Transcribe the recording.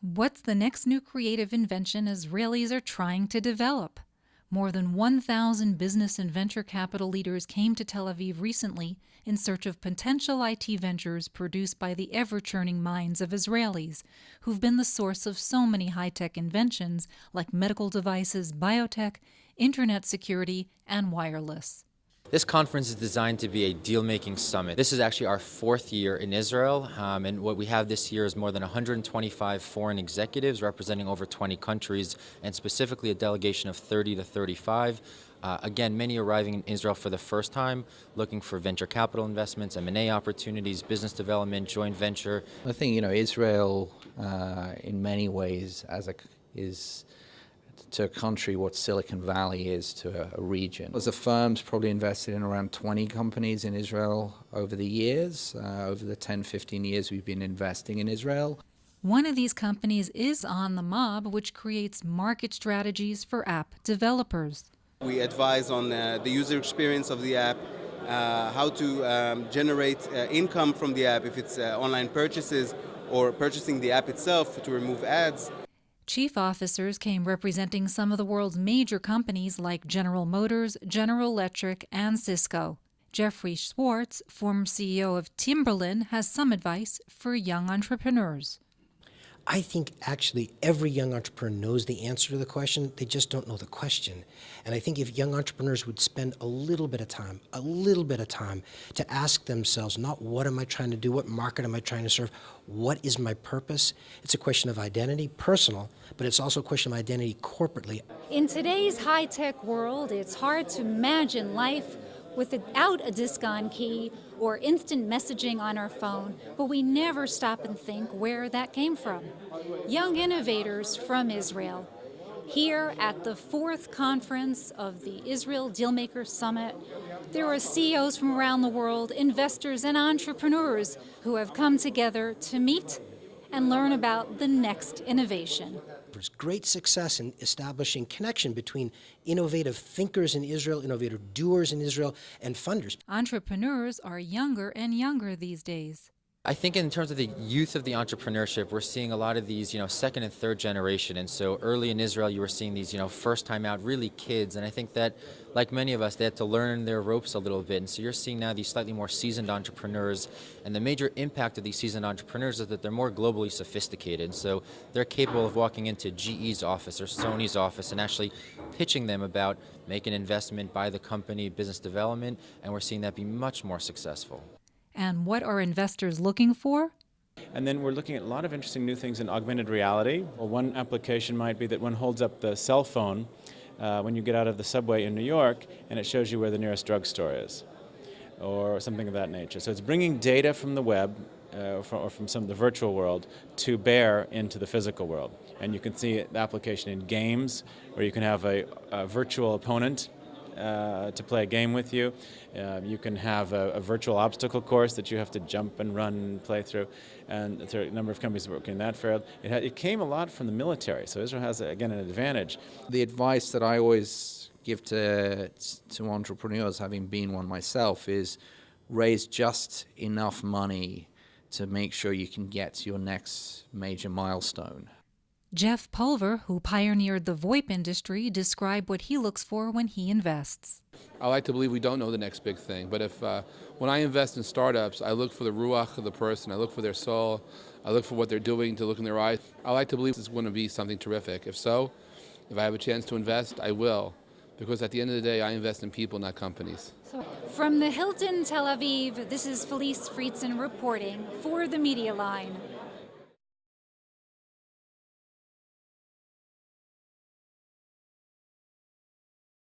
What's the next new creative invention Israelis are trying to develop? More than 1,000 business and venture capital leaders came to Tel Aviv recently in search of potential IT ventures produced by the ever-churning minds of Israelis, who've been the source of so many high-tech inventions like medical devices, biotech, internet security, and wireless. This conference is designed to be a deal-making summit. This is actually our fourth year in Israel, and what we have this year is more than 125 foreign executives representing over 20 countries, and specifically a delegation of 30 to 35. Again, many arriving in Israel for the first time, looking for venture capital investments, M&A opportunities, business development, joint venture. I think, Israel, in many ways, is to a country what Silicon Valley is to a region. As a firm's probably invested in around 20 companies in Israel over the years, over the 10, 15 years we've been investing in Israel. One of these companies is On the Mob, which creates market strategies for app developers. We advise on the user experience of the app, how to generate income from the app, if it's online purchases or purchasing the app itself to remove ads. Chief officers came representing some of the world's major companies like General Motors, General Electric, and Cisco. Jeffrey Schwartz, former CEO of Timberland, has some advice for young entrepreneurs. I think actually every young entrepreneur knows the answer to the question, they just don't know the question. And I think if young entrepreneurs would spend a little bit of time to ask themselves, not what am I trying to do, what market am I trying to serve, what is my purpose? It's a question of identity, personal, but it's also a question of identity corporately. In today's high-tech world, it's hard to imagine life without a disc-on key or instant messaging on our phone, but we never stop and think where that came from. Young innovators from Israel. Here at the fourth conference of the Israel Dealmakers Summit, there are CEOs from around the world, investors and entrepreneurs who have come together to meet and learn about the next innovation. There's great success in establishing connection between innovative thinkers in Israel, innovative doers in Israel, and funders. Entrepreneurs are younger and younger these days. I think in terms of the youth of the entrepreneurship, we're seeing a lot of these, second and third generation. And so early in Israel, you were seeing these, first time out, really kids. And I think that, like many of us, they had to learn their ropes a little bit. And so you're seeing now these slightly more seasoned entrepreneurs. And the major impact of these seasoned entrepreneurs is that they're more globally sophisticated. So they're capable of walking into GE's office or Sony's office and actually pitching them about make an investment, buy the company, business development. And we're seeing that be much more successful. And what are investors looking for? And then we're looking at a lot of interesting new things in augmented reality. Well, one application might be that one holds up the cell phone when you get out of the subway in New York, and it shows you where the nearest drugstore is, or something of that nature. So it's bringing data from the web or from some of the virtual world to bear into the physical world. And you can see the application in games, where you can have a virtual opponent to play a game with you. You can have a virtual obstacle course that you have to jump and run and play through. And there are a number of companies working in that field. It came a lot from the military, so Israel has, again, an advantage. The advice that I always give to entrepreneurs, having been one myself, is raise just enough money to make sure you can get to your next major milestone. Jeff Pulver, who pioneered the VoIP industry, described what he looks for when he invests. I like to believe we don't know the next big thing, but when I invest in startups, I look for the ruach of the person, I look for their soul, I look for what they're doing, to look in their eyes. I like to believe this is going to be something terrific. If so, if I have a chance to invest, I will, because at the end of the day, I invest in people, not companies. From the Hilton Tel Aviv, this is Felice Friedson reporting for the Media Line.